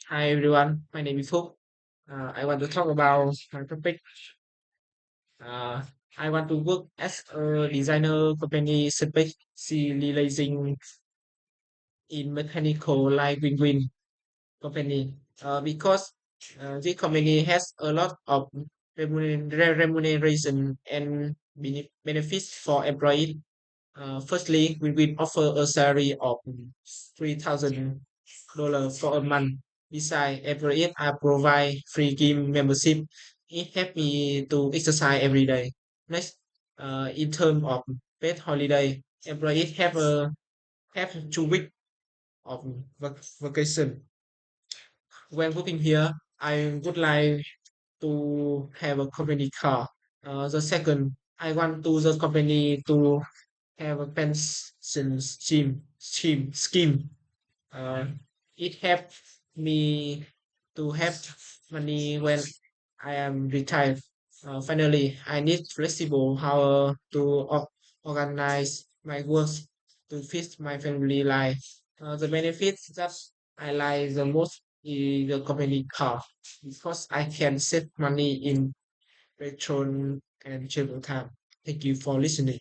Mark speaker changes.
Speaker 1: Hi everyone, my name is Phúc. I want to talk about my topic. Uh, I want to work as a designer company specializing in mechanical like Win-Win company because this company has a lot of remuneration and benefits for employees. Firstly, we will offer a salary of $3,000 for a month. Besides, every year I provide free gym membership. It helps me to exercise every day. Next, in terms of paid holiday, employees have 2 weeks of vacation. When working here, I would like to have a company car. The second, I want to the company to have a pension scheme. Uh, it helps me to have money when I am retired. Finally, I need flexible how to organize my work to fit my family life. The benefits that I like the most is the company car because I can save money in petrol and travel time. Thank you for listening.